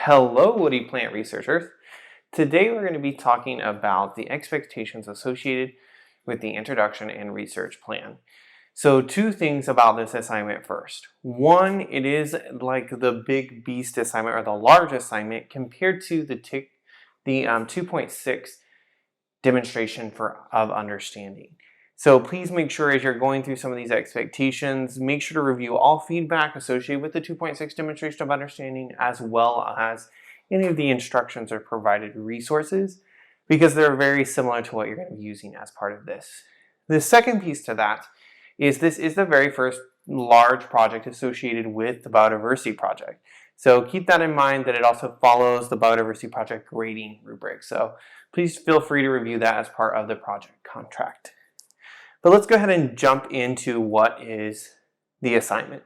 Hello, woody plant researchers. Today we're going to be talking about the expectations associated with the introduction and research plan. So two things about this assignment first. One, it is like the big beast assignment or the large assignment compared to the 2.6 demonstration of understanding. So please make sure as you're going through some of these expectations, make sure to review all feedback associated with the 2.6 demonstration of understanding, as well as any of the instructions or provided resources, because they're very similar to what you're going to be using as part of this. The second piece to that is this is the very first large project associated with the Biodiversity project. So keep that in mind, that it also follows the Biodiversity project grading rubric. So please feel free to review that as part of the project contract. But let's go ahead and jump into what is the assignment.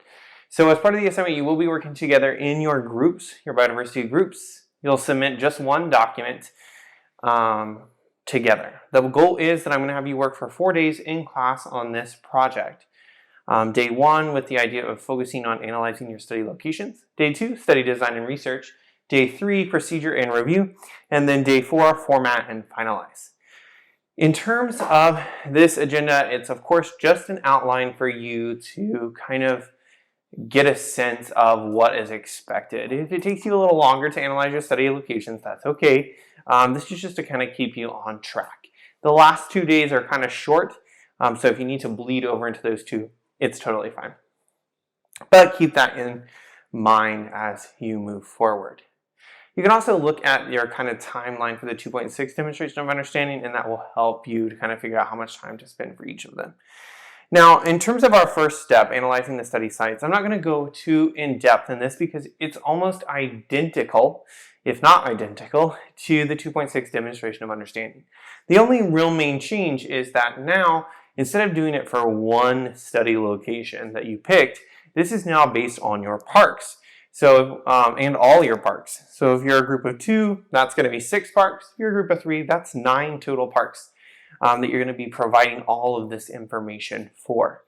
So as part of the assignment, you will be working together in your groups, your biodiversity groups. You'll submit just one document together. The goal is that I'm going to have you work for 4 days in class on this project. Day 1 with the idea of focusing on analyzing your study locations. Day 2, study design and research. Day 3, procedure and review. And then day 4, format and finalize. In terms of this agenda, it's of course just an outline for you to kind of get a sense of what is expected. If it takes you a little longer to analyze your study locations, that's okay. This is just to kind of keep you on track. The last 2 days are kind of short, so if you need to bleed over into those two, it's totally fine. But keep that in mind as you move forward. You can also look at your kind of timeline for the 2.6 demonstration of understanding, and that will help you to kind of figure out how much time to spend for each of them. Now, in terms of our first step, analyzing the study sites, I'm not going to go too in depth in this because it's almost identical, if not identical, to the 2.6 demonstration of understanding. The only real main change is that now, instead of doing it for one study location that you picked, this is now based on your parks. So, and all your parks. So if you're a group of 2, that's going to be 6 parks. If you're a group of 3, that's 9 total parks that you're going to be providing all of this information for.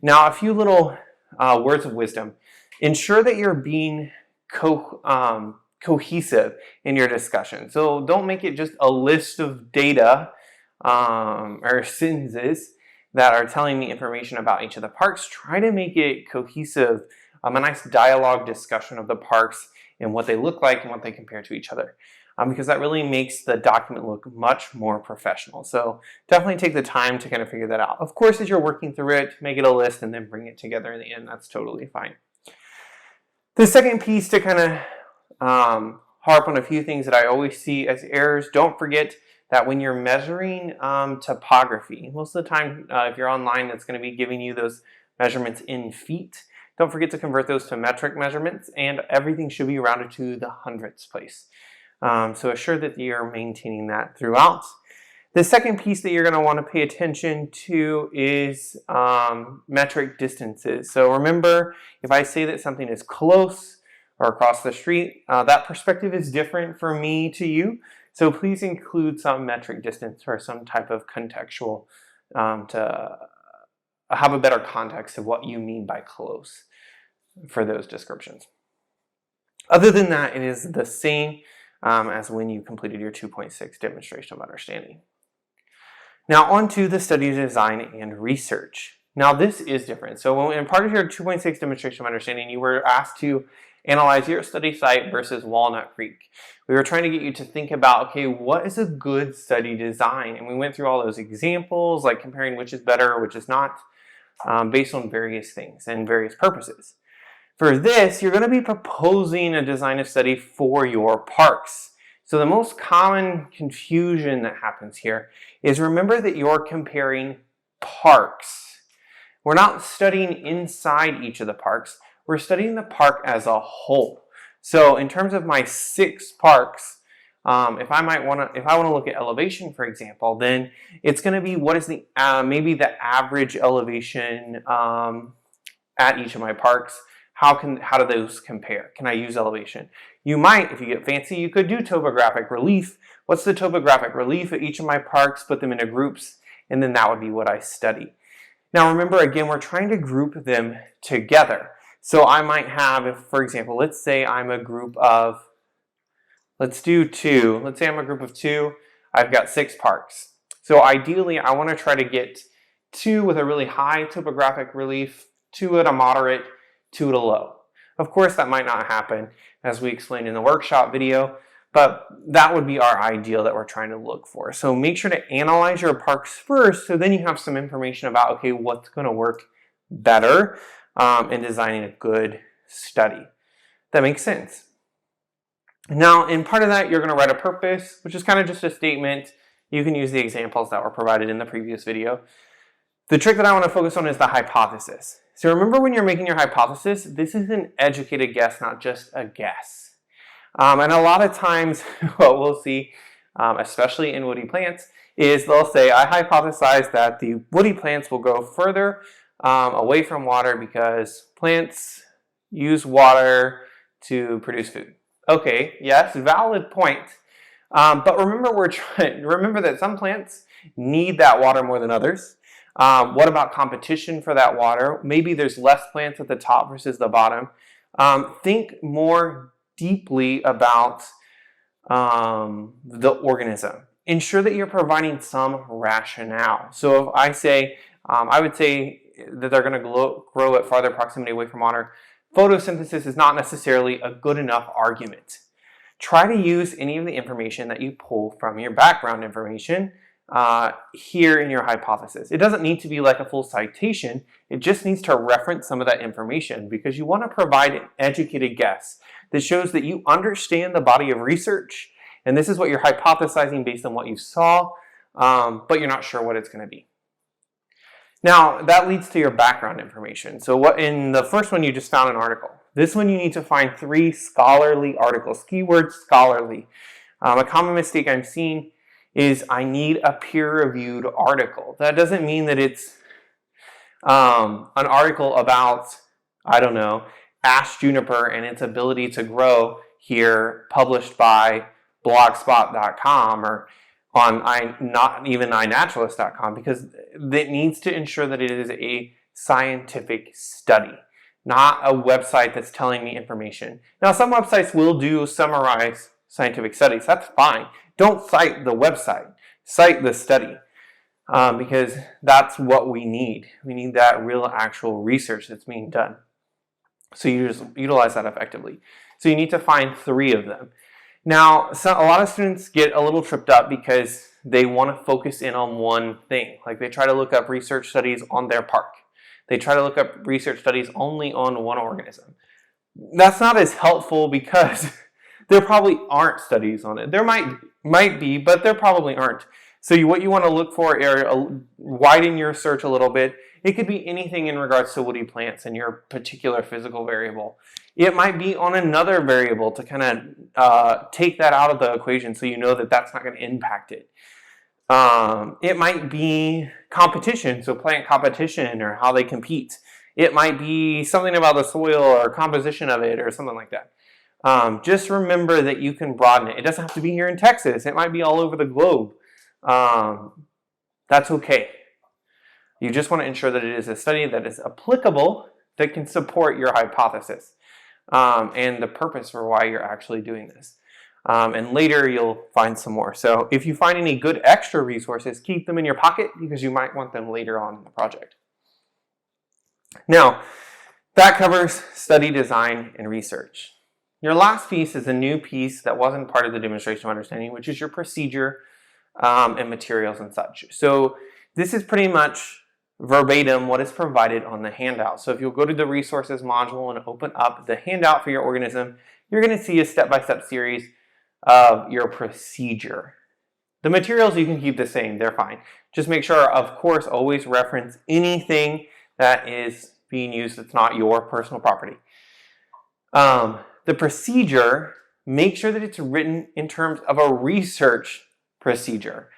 Now, a few little words of wisdom. Ensure that you're being cohesive in your discussion. So don't make it just a list of data or sentences that are telling me information about each of the parks. Try to make it cohesive. A nice dialogue discussion of the parks and what they look like and what they compare to each other, because that really makes the document look much more professional. So definitely take the time to kind of figure that out. Of course, as you're working through it, make it a list and then bring it together in the end. That's totally fine. The second piece to kind of harp on a few things that I always see as errors. Don't forget that when you're measuring topography, most of the time if you're online, it's going to be giving you those measurements in feet. Don't forget to convert those to metric measurements, and everything should be rounded to the hundredths place. So assure that you're maintaining that throughout. The second piece that you're going to want to pay attention to is metric distances. So remember, if I say that something is close or across the street, that perspective is different for me to you. So please include some metric distance or some type of contextual to have a better context of what you mean by close for those descriptions. Other than that, it is the same as when you completed your 2.6 demonstration of understanding. Now on to the study design and research. Now this is different. So when part of your 2.6 demonstration of understanding, you were asked to analyze your study site versus Walnut Creek. We were trying to get you to think about, okay, what is a good study design? And we went through all those examples, like comparing which is better, which is not, based on various things and various purposes. For this, you're going to be proposing a design of study for your parks. So the most common confusion that happens here is, remember that you're comparing parks. We're not studying inside each of the parks. We're studying the park as a whole. So in terms of my 6 parks, if I want to look at elevation, for example, then it's going to be what is the maybe the average elevation at each of my parks. How do those compare? Can I use elevation? You might, if you get fancy, you could do topographic relief. What's the topographic relief at each of my parks? Put them into groups, and then that would be what I study. Now remember, again, we're trying to group them together. So I might have, if, for example, let's say I'm a group of Let's do 2. Let's say I'm a group of 2. I've got 6 parks. So ideally, I want to try to get 2 with a really high topographic relief, 2 at a moderate, 2 at a low. Of course, that might not happen, as we explained in the workshop video, but that would be our ideal that we're trying to look for. So make sure to analyze your parks first, so then you have some information about, okay, what's going to work better in designing a good study. That makes sense. Now, in part of that, you're going to write a purpose, which is kind of just a statement. You can use the examples that were provided in the previous video. The trick that I want to focus on is the hypothesis. So remember, when you're making your hypothesis, this is an educated guess, not just a guess. And a lot of times what we'll see, especially in woody plants, is they'll say, I hypothesize that the woody plants will grow further away from water because plants use water to produce food. Okay, yes, valid point. But remember that some plants need that water more than others. What about competition for that water? Maybe there's less plants at the top versus the bottom. Think more deeply about the organism. Ensure that you're providing some rationale. So if I say, I would say that they're going to grow at farther proximity away from water, photosynthesis is not necessarily a good enough argument. Try to use any of the information that you pull from your background information here in your hypothesis. It doesn't need to be like a full citation. It just needs to reference some of that information, because you want to provide an educated guess that shows that you understand the body of research, and this is what you're hypothesizing based on what you saw, but you're not sure what it's going to be. Now, that leads to your background information. So what in the first one, you just found an article. This one, you need to find 3 scholarly articles. Keyword scholarly. A common mistake I'm seeing is I need a peer-reviewed article. That doesn't mean that it's an article about, I don't know, ash juniper and its ability to grow here, published by blogspot.com or on not even iNaturalist.com, because it needs to ensure that it is a scientific study, not a website that's telling me information. Now, some websites will do summarize scientific studies. That's fine. Don't cite the website. Cite the study, because that's what we need. We need that real actual research that's being done. So you just utilize that effectively. So you need to find 3 of them. Now, a lot of students get a little tripped up because they want to focus in on one thing. Like they try to look up research studies on their park. They try to look up research studies only on one organism. That's not as helpful, because there probably aren't studies on it. There might be, but there probably aren't. So what you want to look for are widen your search a little bit. It could be anything in regards to woody plants and your particular physical variable. It might be on another variable to kind of take that out of the equation, so you know that that's not going to impact it. It might be competition, so plant competition or how they compete. It might be something about the soil or composition of it or something like that. Just remember that you can broaden it. It doesn't have to be here in Texas. It might be all over the globe. That's okay. You just want to ensure that it is a study that is applicable, that can support your hypothesis, and the purpose for why you're actually doing this. And later you'll find some more. So if you find any good extra resources, keep them in your pocket, because you might want them later on in the project. Now, that covers study design and research. Your last piece is a new piece that wasn't part of the demonstration of understanding, which is your procedure and materials and such. So this is pretty much verbatim what is provided on the handout. So if you'll go to the resources module and open up the handout for your organism, you're going to see a step-by-step series of your procedure. The materials you can keep the same, they're fine. Just make sure, of course, always reference anything that is being used that's not your personal property. The procedure, make sure that it's written in terms of a research procedure.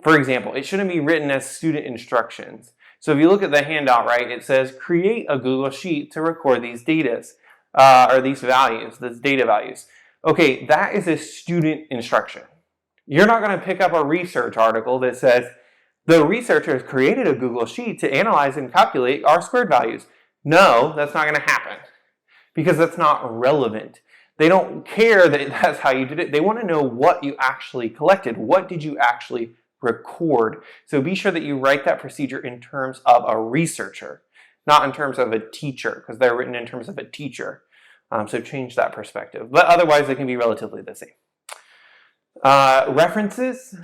For example, it shouldn't be written as student instructions. So if you look at the handout, right, it says create a Google Sheet to record these data, or these values, these data values. Okay, that is a student instruction. You're not going to pick up a research article that says the researchers created a Google Sheet to analyze and calculate R squared values. No, that's not going to happen, because that's not relevant. They don't care that that's how you did it. They want to know what you actually collected. What did you actually record? So be sure that you write that procedure in terms of a researcher, not in terms of a teacher, because they're written in terms of a teacher. So change that perspective. But otherwise, they can be relatively the same. References.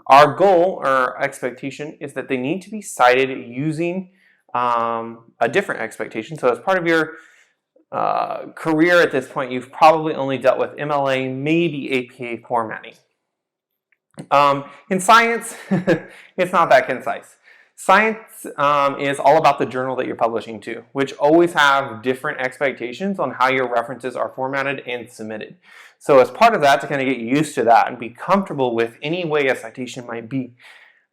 Our goal or expectation is that they need to be cited using a different expectation. So as part of your career at this point, you've probably only dealt with MLA, maybe APA formatting. In science, it's not that concise. Science is all about the journal that you're publishing to, which always have different expectations on how your references are formatted and submitted. So as part of that, to kind of get used to that and be comfortable with any way a citation might be,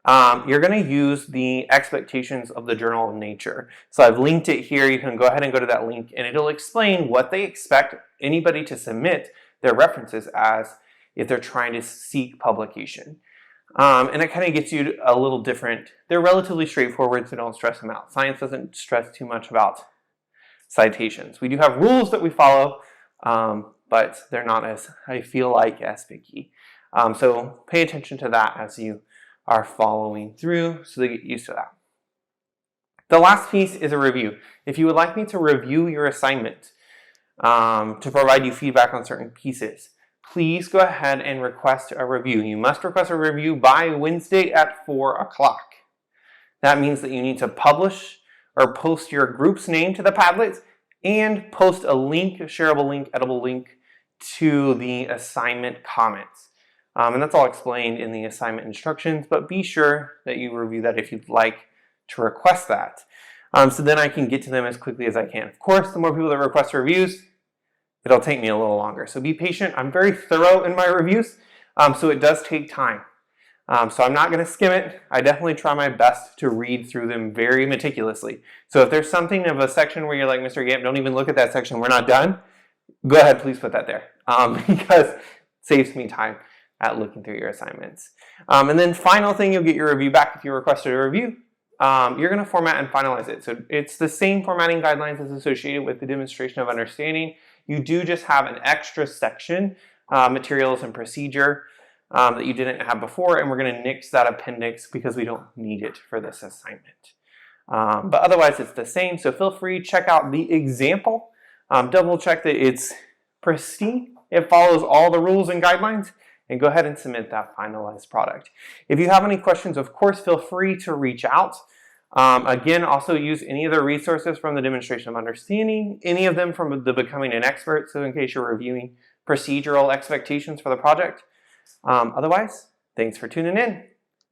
you're going to use the expectations of the Journal of Nature. So I've linked it here. You can go ahead and go to that link, and it'll explain what they expect anybody to submit their references as if they're trying to seek publication. And it kind of gets you a little different. They're relatively straightforward, so don't stress them out. Science doesn't stress too much about citations. We do have rules that we follow, but they're not as, I feel like, as picky. So pay attention to that as you are following through so they get used to that. The last piece is a review. If you would like me to review your assignment to provide you feedback on certain pieces, please go ahead and request a review. You must request a review by Wednesday at 4 o'clock. That means that you need to publish or post your group's name to the Padlets and post a link, a shareable link, editable link to the assignment comments. And that's all explained in the assignment instructions, but be sure that you review that if you'd like to request that. So then I can get to them as quickly as I can. Of course, the more people that request reviews, it'll take me a little longer. So be patient. I'm very thorough in my reviews, so it does take time. So I'm not going to skim it. I definitely try my best to read through them very meticulously. So if there's something of a section where you're like, Mr. Gamp, don't even look at that section, we're not done, go ahead, please put that there, because it saves me time at looking through your assignments. And then final thing, you'll get your review back if you requested a review. You're going to format and finalize it. So it's the same formatting guidelines as associated with the demonstration of understanding. You do just have an extra section, materials and procedure, that you didn't have before, and we're going to nix that appendix because we don't need it for this assignment. But otherwise it's the same, so feel free to check out the example. Double check that it's pristine, it follows all the rules and guidelines, and go ahead and submit that finalized product. If you have any questions, of course, feel free to reach out. Again, also use any of the resources from the demonstration of understanding, any of them from the Becoming an Expert, so in case you're reviewing procedural expectations for the project. Otherwise, thanks for tuning in.